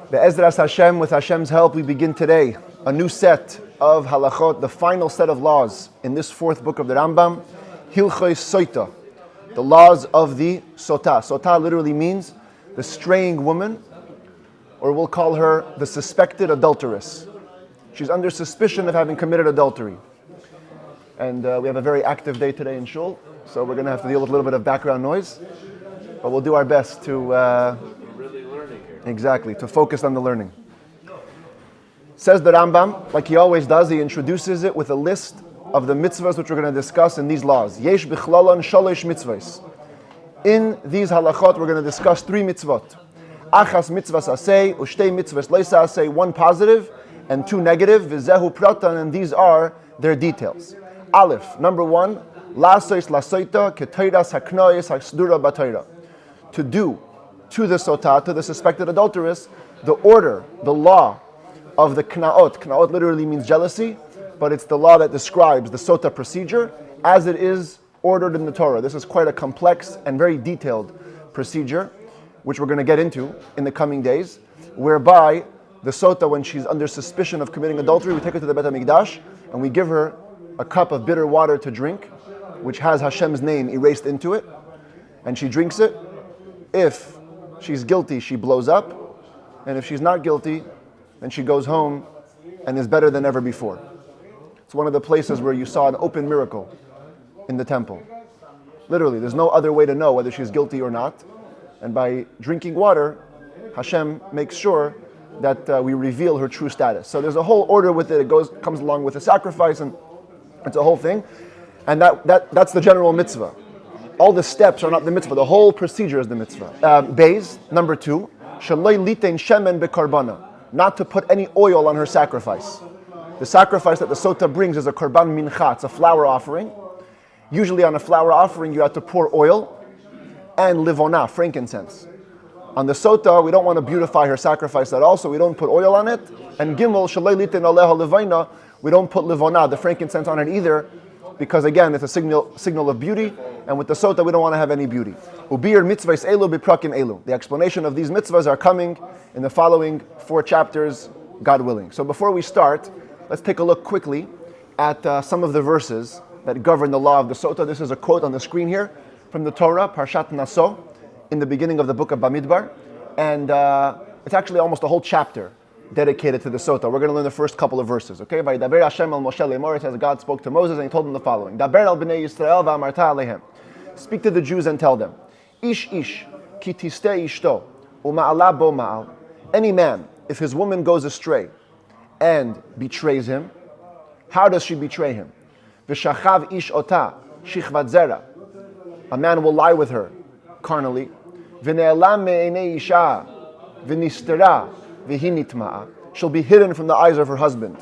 Be'ezras Hashem, with Hashem's help, we begin today a new set of halachot, the final set of laws in this fourth book of the Rambam, Hilchos Sotah, the laws of the Sotah. Sotah literally means the straying woman, or we'll call her the suspected adulteress. She's under suspicion of having committed adultery. And we have a very active day today in Shul, so we're going to have to deal with a little bit of background noise, but we'll do our best to exactly, to focus on the learning. Says the Rambam, like he always does, he introduces it with a list of the mitzvahs which we're going to discuss in these laws. Yesh bichlalan shalosh mitzvahs. In these halachot, we're going to discuss three mitzvot. Achas mitzvahs aseh, ushtei mitzvahs leisa aseh, one positive and two negative, vizehu pratan, and these are their details. Aleph, number one, lasois lasoita keteiras haknois hasdura batoira. To do to the Sotah, to the suspected adulteress, the order, the law of the knaot. Knaot literally means jealousy, but it's the law that describes the Sotah procedure as it is ordered in the Torah. This is quite a complex and very detailed procedure, which we're going to get into in the coming days, whereby the Sotah, when she's under suspicion of committing adultery, we take her to the Beit HaMikdash and we give her a cup of bitter water to drink, which has Hashem's name erased into it, and she drinks it. If she's guilty, she blows up, and if she's not guilty, then she goes home and is better than ever before. It's one of the places where you saw an open miracle in the temple. Literally, there's no other way to know whether she's guilty or not, and by drinking water, Hashem makes sure that we reveal her true status. So there's a whole order with it. It comes along with a sacrifice, and it's a whole thing, and that's the general mitzvah. All the steps are not the mitzvah. The whole procedure is the mitzvah. Beis, number two, shaloi litein shemen bekarbana, not to put any oil on her sacrifice. The sacrifice that the Sotah brings is a korban mincha. It's a flour offering. Usually on a flour offering, you have to pour oil and livona, frankincense. On the Sotah, we don't want to beautify her sacrifice at all, so we don't put oil on it. And gimel, shaloi litein aleha levaina, we don't put livona, the frankincense, on it either, because again, it's a signal of beauty, and with the Sotah, we don't want to have any beauty. Ubir mitzvahs elu biprakim elu. The explanation of these mitzvahs are coming in the following 4 chapters, God willing. So before we start, let's take a look quickly at some of the verses that govern the law of the Sotah. This is a quote on the screen here from the Torah, Parshat Naso, in the beginning of the book of Bamidbar, and it's actually almost a whole chapter dedicated to the Sotah. We're going to learn the first couple of verses, okay? Vayidaber Hashem el Moshe lemor, it says God spoke to Moses and he told him the following. Daber el bnei Yisrael v'amarta alehem. Speak to the Jews and tell them. Ish ki tisteh ishto u'ma'ala bo ma'al. Any man, if his woman goes astray and betrays him, how does she betray him? V'shachav ish ota shichvat zera. A man will lie with her carnally. V'ne'elam me'enei isha v'nistera. She'll be hidden from the eyes of her husband.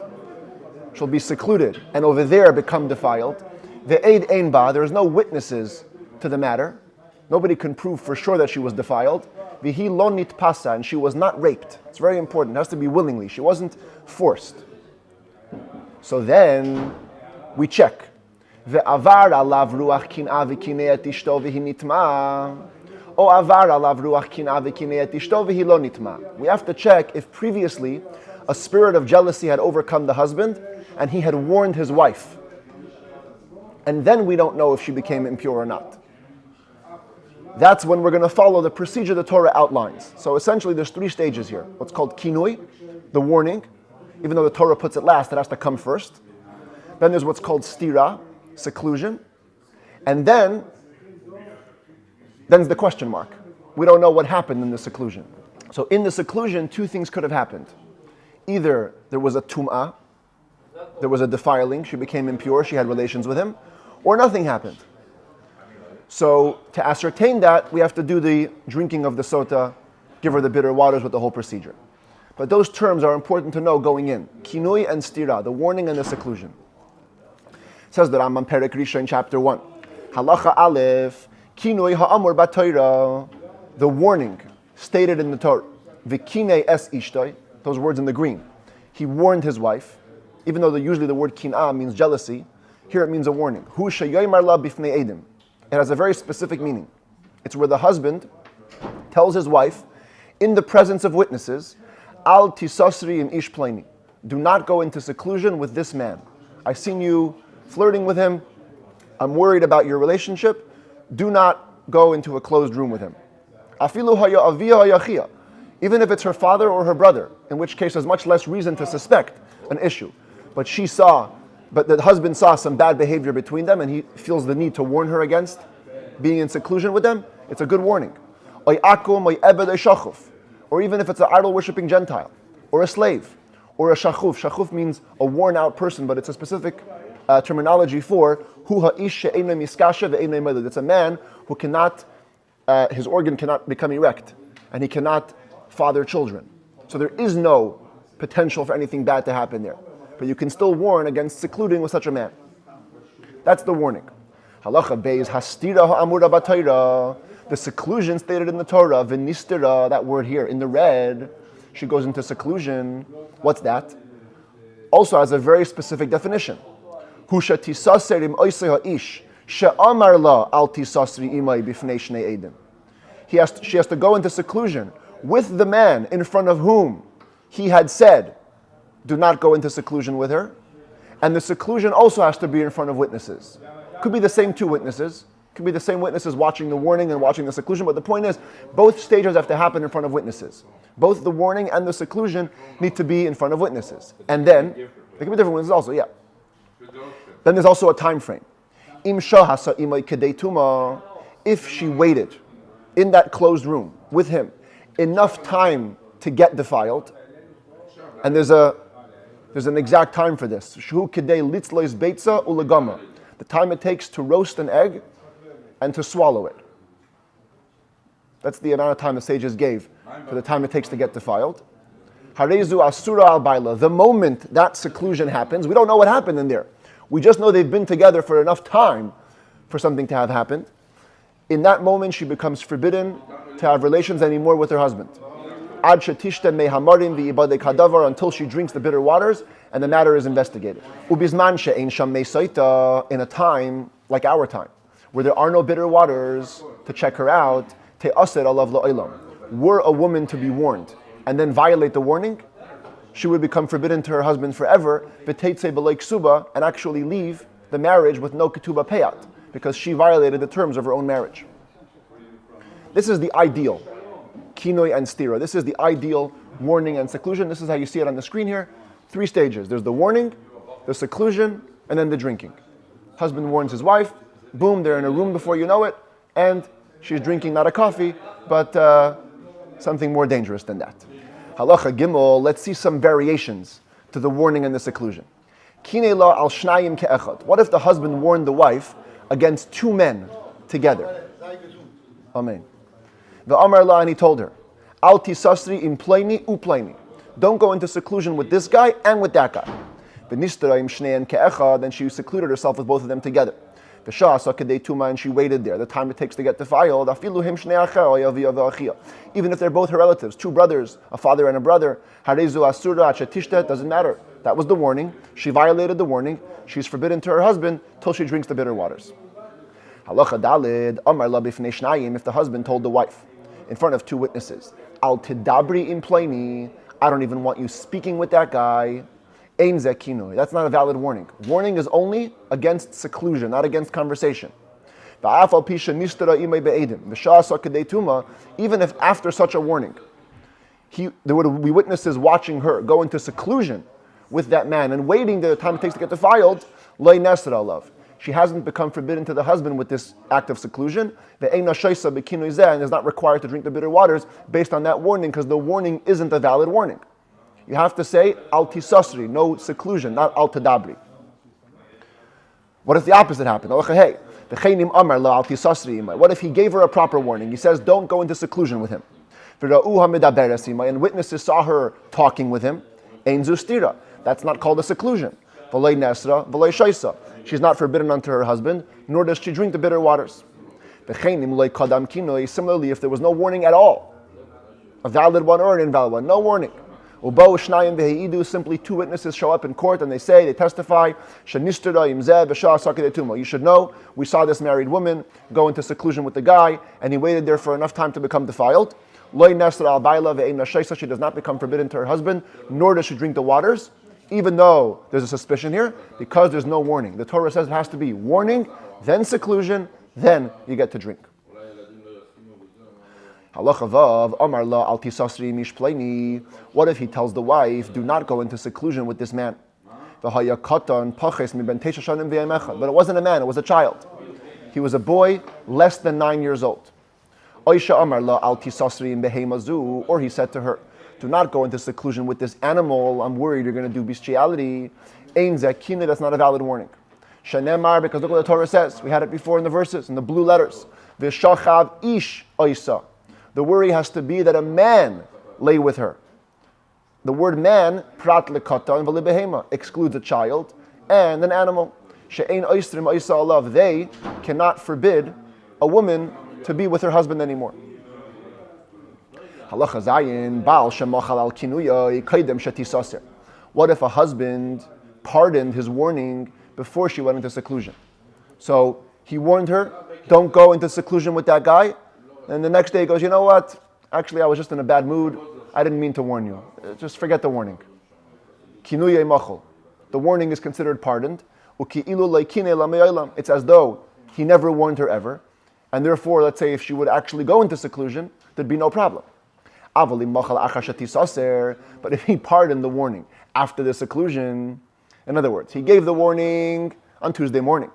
She'll be secluded and over there become defiled. Ve'ed ein ba, there is no witnesses to the matter. Nobody can prove for sure that she was defiled. V'hi lo nitpasa, and she was not raped. It's very important. It has to be willingly. She wasn't forced. So then we check. Ve'avar alav ruach kin'a v'kineet ishto v'hi nitma. We have to check if previously a spirit of jealousy had overcome the husband and he had warned his wife. And then we don't know if she became impure or not. That's when we're going to follow the procedure the Torah outlines. So essentially there's 3 stages here. What's called kinui, the warning. Even though the Torah puts it last, it has to come first. Then there's what's called stira, seclusion. And then the question mark. We don't know what happened in the seclusion. So in the seclusion, 2 things could have happened. Either there was a tum'ah, there was a defiling, she became impure, she had relations with him, or nothing happened. So to ascertain that, we have to do the drinking of the Sotah, give her the bitter waters with the whole procedure. But those terms are important to know going in. Kinui and stira, the warning and the seclusion. It says the Rambam Perek Risha in chapter 1. Halacha Aleph, Kinoi ha'amur b'Torah, the warning stated in the Torah. V'kinei es ishtoi, those words in the green. He warned his wife, even though usually the word kin'ah means jealousy. Here it means a warning. Hu sheyoymar la bifnei edim. It has a very specific meaning. It's where the husband tells his wife, in the presence of witnesses, Al tisasri in ish pleni. Do not go into seclusion with this man. I've seen you flirting with him. I'm worried about your relationship. Do not go into a closed room with him. Afilu haya avia haya chia. Even if it's her father or her brother, in which case there's much less reason to suspect an issue. But the husband saw some bad behavior between them and he feels the need to warn her against being in seclusion with them. It's a good warning. Or even if it's an idol-worshipping Gentile, or a slave, or a shachuf. Shachuf means a worn-out person, but it's a specific terminology for hu ha'ish she'eino miskasha ve'eino medud. It's a man who cannot, his organ cannot become erect, and he cannot father children. So there is no potential for anything bad to happen there. But you can still warn against secluding with such a man. That's the warning. Halacha beis hastira ha'amura b'Torah. The seclusion stated in the Torah, v'nistira, that word here, in the red, she goes into seclusion. What's that? Also has a very specific definition. Hu shetisaser im oisei ha'ish, she'amar la al tisasri imai b'fnei shnei edim. She has to go into seclusion with the man in front of whom he had said, do not go into seclusion with her. And the seclusion also has to be in front of witnesses. Could be the same two witnesses. Could be the same witnesses watching the warning and watching the seclusion. But the point is, both stages have to happen in front of witnesses. Both the warning and the seclusion need to be in front of witnesses. And then, there can be different witnesses also, yeah. Then there's also a time frame. If she waited in that closed room with him enough time to get defiled, and there's an exact time for this. The time it takes to roast an egg and to swallow it. That's the amount of time the sages gave for the time it takes to get defiled. Harezu asura al baila. The moment that seclusion happens, we don't know what happened in there. We just know they've been together for enough time for something to have happened. In that moment, she becomes forbidden to have relations anymore with her husband. Ad shetishte mehamarim v'ibadek hadavar, until she drinks the bitter waters and the matter is investigated. Ubizman she'ein sham mesaita, in a time like our time, where there are no bitter waters to check her out, te'aser alav la'olam. Were a woman to be warned and then violate the warning, she would become forbidden to her husband forever, v'teitze b'lei ksuba, and actually leave the marriage with no ketubah payat, because she violated the terms of her own marriage. This is the ideal. Kinoi and stira. This is the ideal warning and seclusion. This is how you see it on the screen here. 3 stages. There's the warning, the seclusion, and then the drinking. Husband warns his wife. Boom, they're in a room before you know it, and she's drinking not a coffee, but something more dangerous than that. Halacha Gimel, let's see some variations to the warning and the seclusion. Kinei la al shnayim ke'echad. What if the husband warned the wife against 2 men together? Amen. The Amar La, and he told her, Al tisasri in pleni upleni. Don't go into seclusion with this guy and with that guy. Then she secluded herself with both of them together. And she waited there, the time it takes to get defiled. Even if they're both her relatives, 2 brothers, a father and a brother, doesn't matter. That was the warning. She violated the warning. She's forbidden to her husband till she drinks the bitter waters. Halacha dalid, Amar la bifnei shnayim, if the husband told the wife in front of 2 witnesses, Al tidabri in pleni, I don't even want you speaking with that guy. Ein ze kinoi. That's not a valid warning. Warning is only against seclusion, not against conversation. Even if after such a warning, there would be witnesses watching her go into seclusion with that man and waiting the time it takes to get defiled, loy nesra love. She hasn't become forbidden to the husband with this act of seclusion. And is not required to drink the bitter waters based on that warning, because the warning isn't a valid warning. You have to say al tisasri, no seclusion, not al tadabri. What if the opposite happened? What if he gave her a proper warning? He says, don't go into seclusion with him. And witnesses saw her talking with him. That's not called a seclusion. She's not forbidden unto her husband, nor does she drink the bitter waters. Similarly, if there was no warning at all, a valid one or an invalid one, no warning. Simply 2 witnesses show up in court and they testify, you should know, we saw this married woman go into seclusion with the guy, and he waited there for enough time to become defiled. Lo nesra al baila ve'ein nashaysa, she does not become forbidden to her husband, nor does she drink the waters, even though there's a suspicion here, because there's no warning. The Torah says it has to be warning, then seclusion, then you get to drink. Halacha vav, Amar la al tisasri mishpleini. What if he tells the wife, do not go into seclusion with this man? But it wasn't a man, it was a child. He was a boy less than 9 years old. Or he said to her, do not go into seclusion with this animal, I'm worried you're going to do bestiality. That's not a valid warning. Because look what the Torah says. We had it before in the verses, in the blue letters. The worry has to be that a man lay with her. The word man, prat lekata and v'libehema, excludes a child and an animal. She'ein oistrim oisa alav. They cannot forbid a woman to be with her husband anymore. Halacha zayin, baal shemochal al kinuya yikaydem shetisaser. What if a husband pardoned his warning before she went into seclusion? So he warned her, don't go into seclusion with that guy. And the next day he goes, you know what? Actually, I was just in a bad mood. I didn't mean to warn you. Just forget the warning. Kinuyei machol. The warning is considered pardoned. It's as though he never warned her ever. And therefore, let's say if she would actually go into seclusion, there'd be no problem. But if he pardoned the warning after the seclusion, in other words, he gave the warning on Tuesday morning.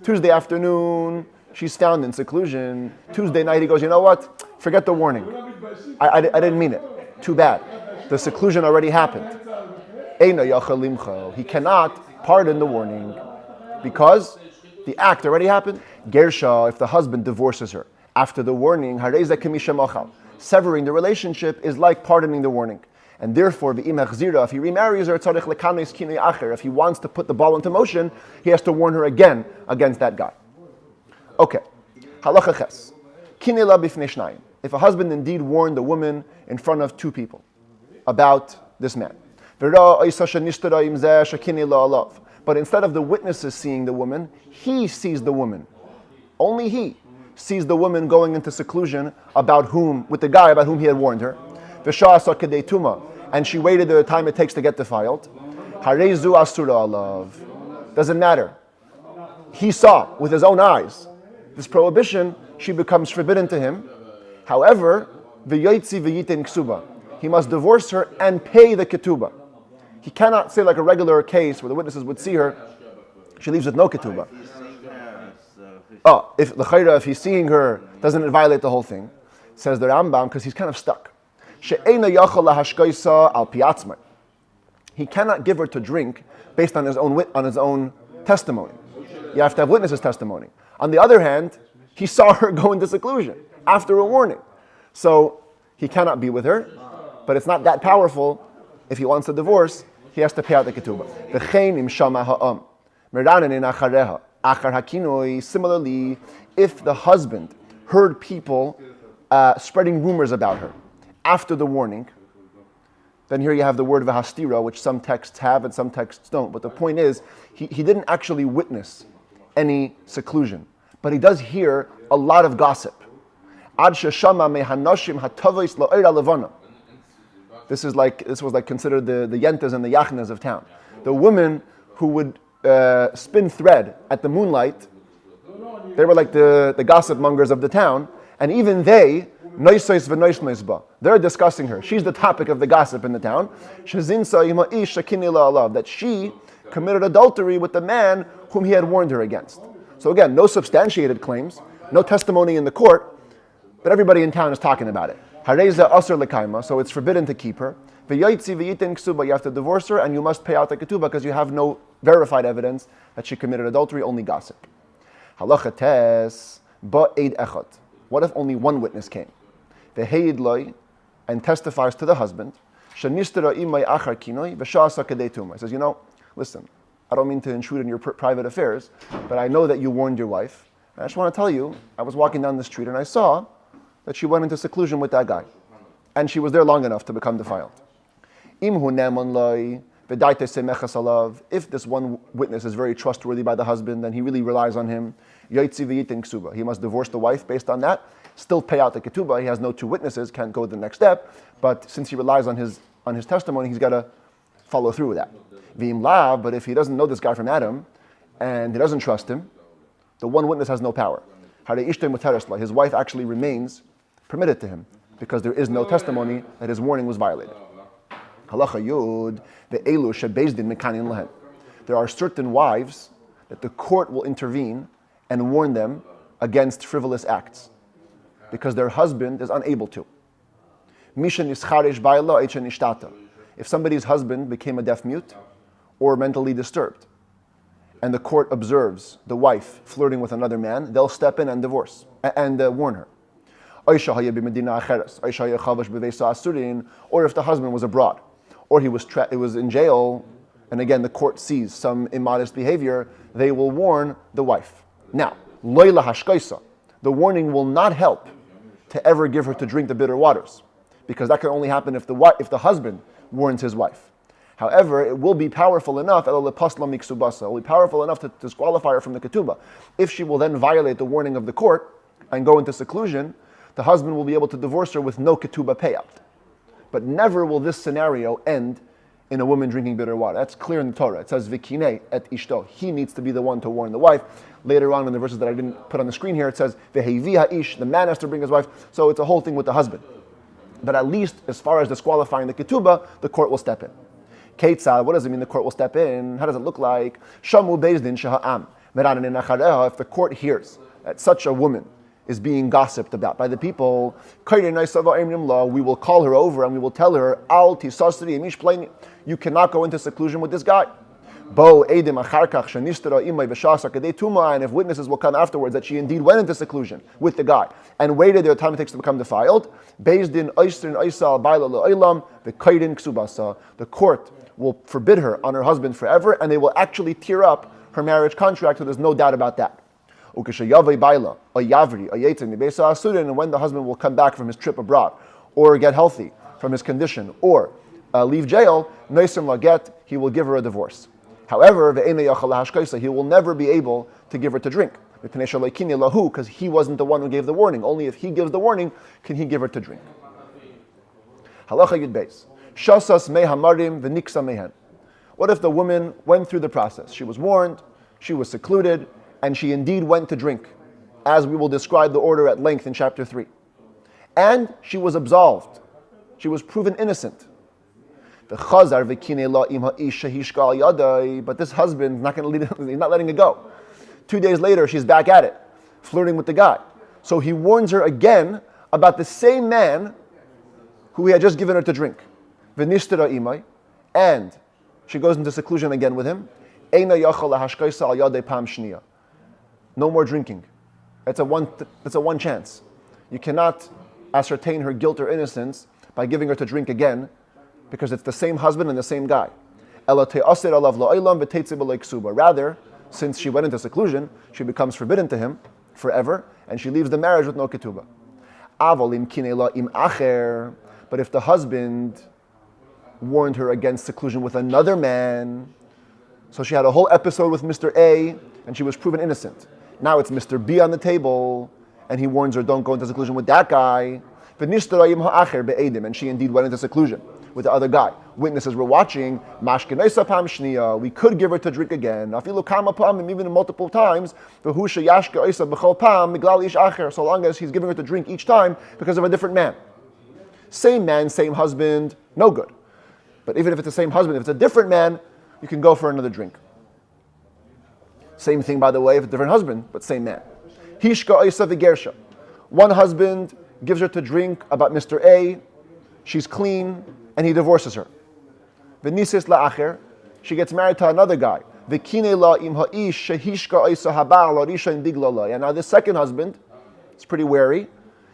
Tuesday afternoon, she's found in seclusion. Tuesday night, he goes, you know what? Forget the warning. I didn't mean it. Too bad. The seclusion already happened. He cannot pardon the warning because the act already happened. Gersha, if the husband divorces her after the warning, severing the relationship is like pardoning the warning. And therefore, if he remarries her, if he wants to put the ball into motion, he has to warn her again against that guy. Okay. Halacha ches. Kinela bifnei shnayim. If a husband indeed warned the woman in front of two people about this man. But instead of the witnesses seeing the woman, he sees the woman. Only he sees the woman going into seclusion with the guy about whom he had warned her. And she waited the time it takes to get defiled. Doesn't matter. He saw with his own eyes this prohibition, she becomes forbidden to him. However, he must divorce her and pay the ketubah. He cannot say like a regular case where the witnesses would see her, she leaves with no ketubah. If he's seeing her, doesn't it violate the whole thing? Says the Rambam, because he's kind of stuck. He cannot give her to drink based on his own testimony. You have to have witnesses' testimony. On the other hand, he saw her go into seclusion after a warning. So he cannot be with her, but it's not that powerful. If he wants a divorce, he has to pay out the ketubah. Similarly, if the husband heard people spreading rumors about her after the warning, then here you have the word v'hastira, which some texts have and some texts don't. But the point is, he didn't actually witness any seclusion, but he does hear a lot of gossip. This was like considered the yentas and the yachnas of town. The women who would spin thread at the moonlight, they were like the gossip mongers of the town, and even they're discussing her. She's the topic of the gossip in the town. That she committed adultery with the man whom he had warned her against. So again, no substantiated claims, no testimony in the court, but everybody in town is talking about it. So it's forbidden to keep her. You have to divorce her and you must pay out the ketubah because you have no verified evidence that she committed adultery, only gossip. Halacha tes ba'ed echad. What if only one witness came? Ve'heid loy, and testifies to the husband. Shenistera imay achar kinoi v'sha'asa kedei tumah. Says, listen, I don't mean to intrude in your private affairs, but I know that you warned your wife. And I just want to tell you, I was walking down the street and I saw that she went into seclusion with that guy. And she was there long enough to become defiled. If this one witness is very trustworthy by the husband and he really relies on him, he must divorce the wife based on that still pay out the ketubah. He has no two witnesses, can't go the next step. But since he relies on his testimony, he's got to follow through with that. V'im lav, but if he doesn't know this guy from Adam, and he doesn't trust him, the one witness has no power. His wife actually remains permitted to him because there is no testimony that his warning was violated. Halacha Yud, ve'elu shebeis din mekanin lehen. There are certain wives that the court will intervene and warn them against frivolous acts because their husband is unable to. Mishen ischarish ba'ala eichen ishtata. If somebody's husband became a deaf mute or mentally disturbed, and the court observes the wife flirting with another man, they'll step in and divorce and warn her. Or if the husband was abroad, or he was in jail, and again the court sees some immodest behavior, they will warn the wife. Now, loyla hashkaisa, the warning will not help to ever give her to drink the bitter waters, because that can only happen if the husband warns his wife. However, it will be powerful enough, it will be powerful enough to disqualify her from the ketubah. If she will then violate the warning of the court and go into seclusion, the husband will be able to divorce her with no ketubah payout. But never will this scenario end in a woman drinking bitter water. That's clear in the Torah. It says, Vikine et ishto. He needs to be the one to warn the wife. Later on in the verses that I didn't put on the screen here, it says, Vehevi ha'ish, the man has to bring his wife. So it's a whole thing with the husband. But at least as far as disqualifying the ketubah, the court will step in. Ketzad, what does it mean the court will step in? How does it look like? Shamu bezdin shaha'am. If the court hears that such a woman is being gossiped about by the people, we will call her over and we will tell her, you cannot go into seclusion with this guy. And if witnesses will come afterwards that she indeed went into seclusion with the guy and waited their time it takes to become defiled, the court will forbid her on her husband forever, and they will actually tear up her marriage contract, so there's no doubt about that. And when the husband will come back from his trip abroad, or get healthy from his condition, or leave jail, he will give her a divorce. However, he will never be able to give her to drink, because he wasn't the one who gave the warning. Only if he gives the warning can he give her to drink. Halacha Yud Beis. Shasas me hamarim v'niksa mehen. What if the woman went through the process? She was warned, she was secluded, and she indeed went to drink, as we will describe the order at length in chapter 3. And she was absolved. She was proven innocent. But this husband he's not letting it go. 2 days later, she's back at it, flirting with the guy. So he warns her again about the same man who he had just given her to drink. And she goes into seclusion again with him. No more drinking. That's a one chance. You cannot ascertain her guilt or innocence by giving her to drink again, because it's the same husband and the same guy. Rather, since she went into seclusion, she becomes forbidden to him forever, and she leaves the marriage with no ketubah. But if the husband warned her against seclusion with another man, so she had a whole episode with Mr. A, and she was proven innocent. Now it's Mr. B on the table, and he warns her, don't go into seclusion with that guy. And she indeed went into seclusion with the other guy. Witnesses were watching. We could give her to drink again. Even multiple times. So long as he's giving her to drink each time because of a different man. Same man, same husband, no good. But even if it's the same husband, if it's a different man, you can go for another drink. Same thing, by the way, if it's a different husband, but same man. Hishka Isa v'gersha. One husband gives her to drink about Mr. A, she's clean, and he divorces her. V'nisis la'acher, she gets married to another guy. V'kine la im ha'ish shehishka Isa haba'al arisha indigla. And now this second husband is pretty wary.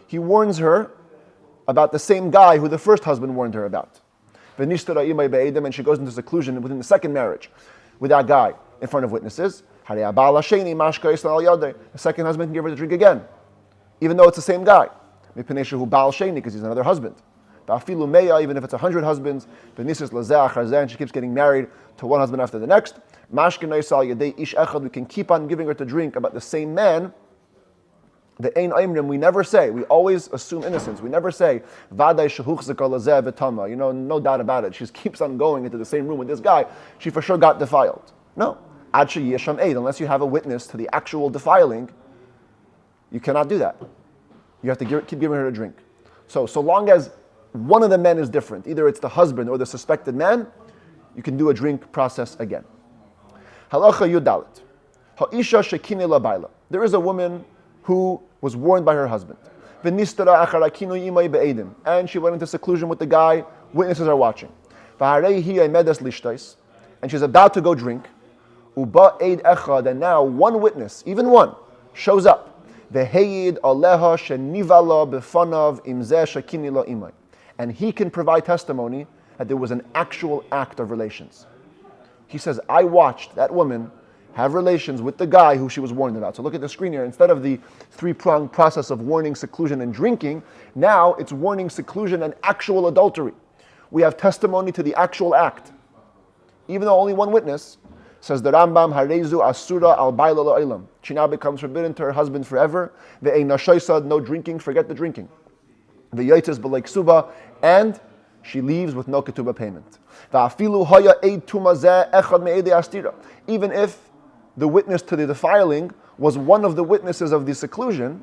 He warns her about the same guy who the first husband warned her about. And she goes into seclusion within the second marriage with that guy in front of witnesses. The second husband can give her to drink again, even though it's the same guy, because he's another husband. Even if it's 100 husbands, and she keeps getting married to one husband after the next, we can keep on giving her to drink about the same man The ein oimrim, we never say, we always assume innocence. We never say, vaday shehuchzika lazeh v'tama. No doubt about it. She keeps on going into the same room with this guy. She for sure got defiled. No. Ad sheyesham eid, unless you have a witness to the actual defiling, you cannot do that. You have to keep giving her a drink. So long as one of the men is different, either it's the husband or the suspected man, you can do a drink process again. Halacha yudalit. Ha'isha shekine labayla. There is a woman who was warned by her husband. And she went into seclusion with the guy, witnesses are watching. And she's about to go drink. And now one witness, even one, shows up. And he can provide testimony that there was an actual act of relations. He says, I watched that woman have relations with the guy who she was warned about. So look at the screen here. Instead of the three-pronged process of warning, seclusion, and drinking, now it's warning, seclusion, and actual adultery. We have testimony to the actual act. Even though only one witness, says the Rambam, Harezu Asura al Baila La'ilam. She now becomes forbidden to her husband forever. Ve'ein nashaisa, no drinking, forget the drinking. Ve'yotzes b'leik suba, and she leaves with no ketubah payment. Va'afilu haya eid tumazeh echad me'edei astira. Even if the witness to the defiling was one of the witnesses of the seclusion,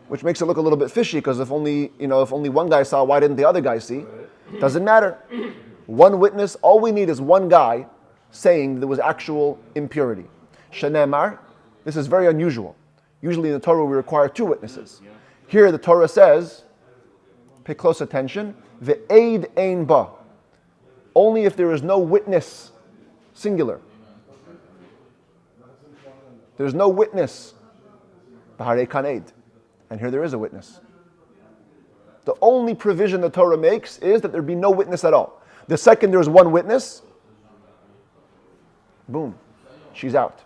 which makes it look a little bit fishy, because if only one guy saw, why didn't the other guy see? Doesn't matter. One witness, all we need is one guy saying there was actual impurity. Shenemar, this is very unusual. Usually in the Torah we require two witnesses. Here the Torah says, pay close attention, ve'eid ein ba. Only if there is no witness, singular. There's no witness. B'harei kan eid. And here there is a witness. The only provision the Torah makes is that there be no witness at all. The second there's one witness, boom, she's out.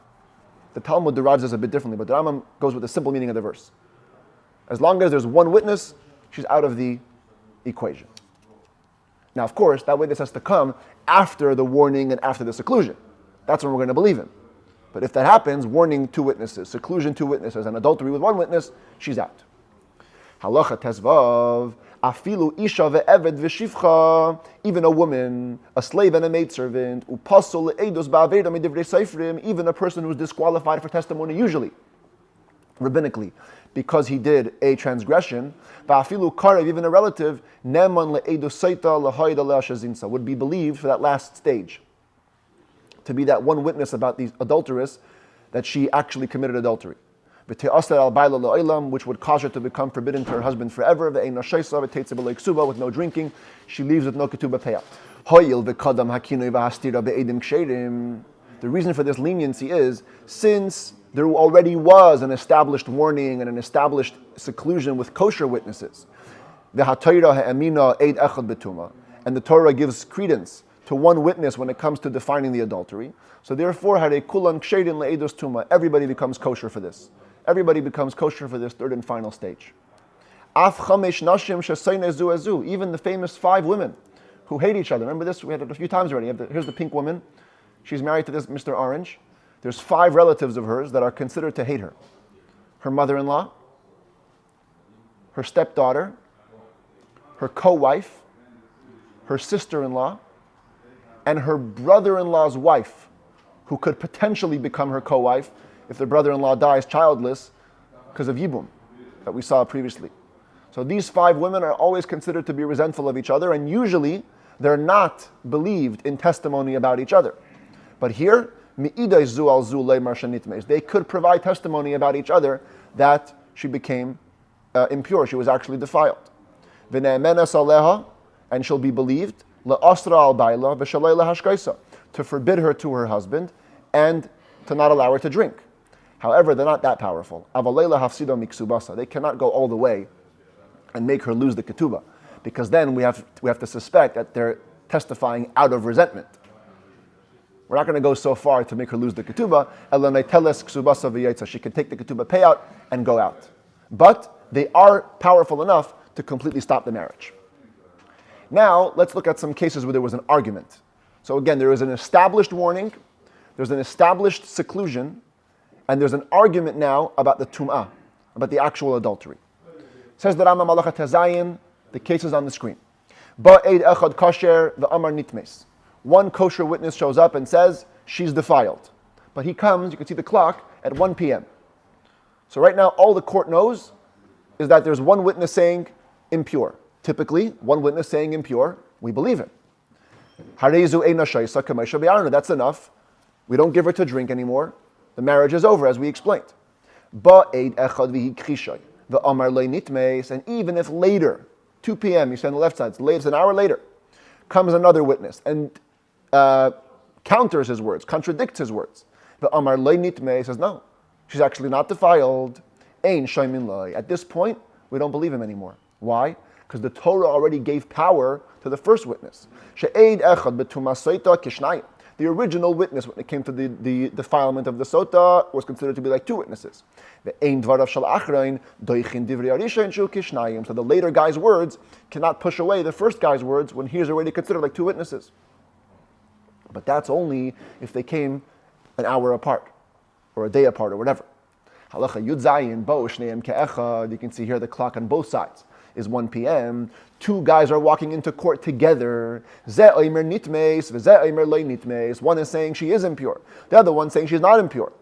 The Talmud derives this a bit differently, but the Rambam goes with the simple meaning of the verse. As long as there's one witness, she's out of the equation. Now, of course, that witness has to come after the warning and after the seclusion. That's when we're going to believe him. But if that happens, warning two witnesses, seclusion two witnesses, and adultery with one witness, she's out. Halacha tezvav, afilu isha ve'eved v'shivcha, even a woman, a slave and a maidservant, upasul le'edos ba'aveda midivrei seifrim, even a person who's disqualified for testimony usually, rabbinically, because he did a transgression, va'afilu karev, even a relative, neman le'edos Sotah l'hayda le'ashazinsa, would be believed for that last stage, to be that one witness about the adulteress, that she actually committed adultery. Which would cause her to become forbidden to her husband forever. With no drinking, she leaves with no ketubah payat. The reason for this leniency is, since there already was an established warning and an established seclusion with kosher witnesses, and the Torah gives credence to one witness when it comes to defining the adultery, so therefore, everybody becomes kosher for this. Everybody becomes kosher for this third and final stage. Even the famous 5 women who hate each other. Remember this? We had it a few times already. Here's the pink woman. She's married to this Mr. Orange. There's 5 relatives of hers that are considered to hate her. Her mother-in-law, her stepdaughter, her co-wife, her sister-in-law, and her brother-in-law's wife, who could potentially become her co-wife if the brother-in-law dies childless because of Yibum that we saw previously. So these 5 women are always considered to be resentful of each other, and usually they're not believed in testimony about each other. But here, they could provide testimony about each other that she became impure, she was actually defiled. And she'll be believed to forbid her to her husband and to not allow her to drink. However, they're not that powerful. They cannot go all the way and make her lose the ketubah, because then we have to suspect that they're testifying out of resentment. We're not going to go so far to make her lose the ketubah. She can take the ketubah payout and go out. But they are powerful enough to completely stop the marriage. Now, let's look at some cases where there was an argument. So again, there is an established warning, there's an established seclusion, and there's an argument now about the tum'ah, about the actual adultery. Says the Rambam Malacha Tezayin, the case is on the screen. Ba'ed echad kasher v'amar nitmes. One kosher witness shows up and says, she's defiled. But he comes, you can see the clock, at 1 p.m. So right now, all the court knows is that there's one witness saying impure. Typically, one witness saying impure, we believe him. That's enough. We don't give her to drink anymore. The marriage is over, as we explained. And even if later, 2 p.m., you say on the left side, it's an hour later, comes another witness and counters his words, contradicts his words. The Amar Lei Nitmei says, no, she's actually not defiled. Ein Shaimin Loi. At this point, we don't believe him anymore. Why? Because the Torah already gave power to the first witness. She'eid echad b'tumah Sotah kishnayim. The original witness, when it came to the defilement of the Sotah, was considered to be like two witnesses. So the later guy's words cannot push away the first guy's words when he is already considered like two witnesses. But that's only if they came an hour apart, or a day apart, or whatever. Halacha Yud Zayin, Bo Shneim Ke'echad. You can see here the clock on both sides is 1 p.m. Two guys are walking into court together. Ze oimer nitmeis, v'ze oimer loy nitmeis. One is saying she is impure. The other one saying she's not impure.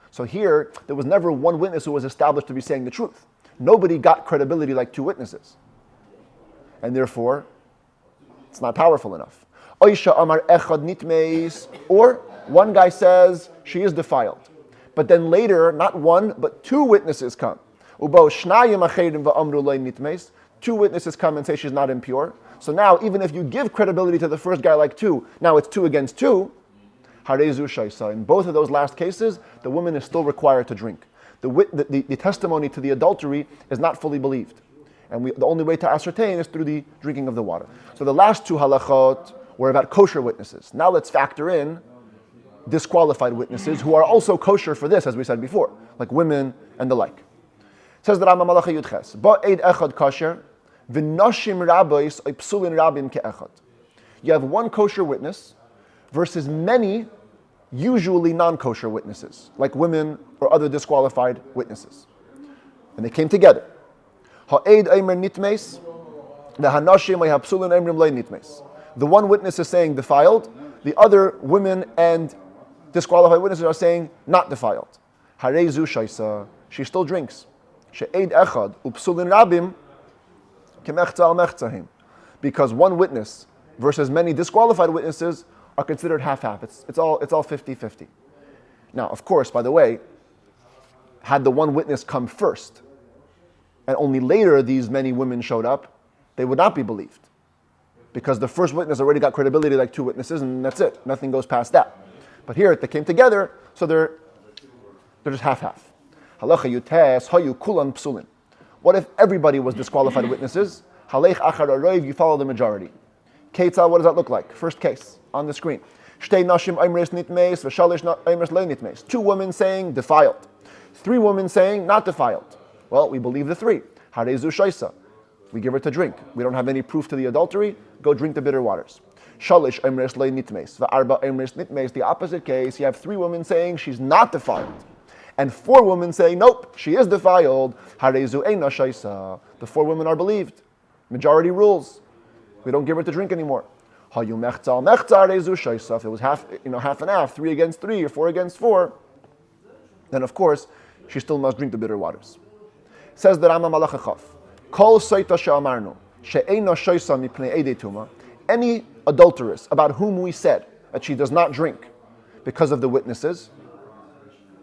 So here, there was never one witness who was established to be saying the truth. Nobody got credibility like two witnesses. And therefore, it's not powerful enough. Oisha amar echad nitmeis. Or, one guy says she is defiled. But then later, not one, but two witnesses come. Ubo shnayim achedim va'amru loy nitmeis. Two witnesses come and say she's not impure. So now, even if you give credibility to the first guy like two, now it's 2 against 2. Harezu shaisa. In both of those last cases, the woman is still required to drink. The testimony to the adultery is not fully believed. And the only way to ascertain is through the drinking of the water. So the last 2 halachot were about kosher witnesses. Now let's factor in disqualified witnesses who are also kosher for this, as we said before, like women and the like. Says the Rambam Malacha Yudches, Ba'ed echad kasher, v'noshim rabbis psulin rabim ke'echad. You have one kosher witness versus many usually non-kosher witnesses, like women or other disqualified witnesses. And they came together. Ha'ed eimer nitmeis, v'hanashim psulin emrim lei nitmeis. The one witness is saying defiled, the other women and disqualified witnesses are saying not defiled. Harezu shaisa, she still drinks. She'eid echad upsulin rabim kemechza al mechzahim, because one witness versus many disqualified witnesses are considered half-half. It's all 50-50. Now, of course, by the way, had the one witness come first, and only later these many women showed up, they would not be believed, because the first witness already got credibility like 2 witnesses, and that's it. Nothing goes past that. But here they came together, so they're just half-half. Halacha yutes hayu kulan psulin. What if everybody was disqualified witnesses? Halech achar aroiv, you follow the majority. Ketzal, what does that look like? First case on the screen. Shtei nashim oimres nitmeis v'shalish oimres lo nitmeis. 2 women saying defiled. 3 women saying not defiled. Well, we believe the 3. Harezu shaisa. We give her to drink. We don't have any proof to the adultery. Go drink the bitter waters. Shalish oimres lo nitmeis v'arba oimres nitmeis. The opposite case, you have 3 women saying she's not defiled, and 4 women saying, nope, she is defiled. Harezu eina shaisa. The 4 women are believed. Majority rules. We don't give her to drink anymore. Hayu mechza mechza harezu shaisa. If it was half and half, 3 against 3 or 4 against 4, then of course she still must drink the bitter waters. Says the Rambam Malacha Chaf, Kol Sotah she'amarnu she'eina shaisa mipnei edei tuma. Any adulteress about whom we said that she does not drink because of the witnesses,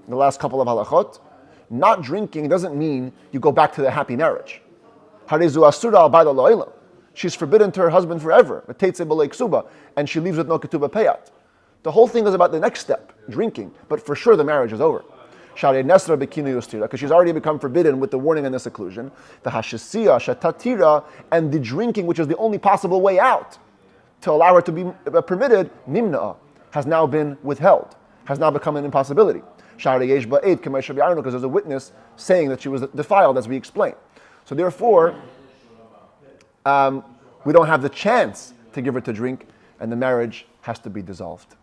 the last couple of halachot, not drinking doesn't mean you go back to the happy marriage. Harezu asura al baila lo'elam. She's forbidden to her husband forever, and she leaves with no ketubah payat. The whole thing is about the next step, drinking, but for sure the marriage is over. Because she's already become forbidden with the warning and the seclusion. The hashisiya, shatatira, and the drinking, which is the only possible way out to allow her to be permitted, nimna'a, has now been withheld, has now become an impossibility. Because there's a witness saying that she was defiled, as we explained. So therefore, we don't have the chance to give her to drink, and the marriage has to be dissolved.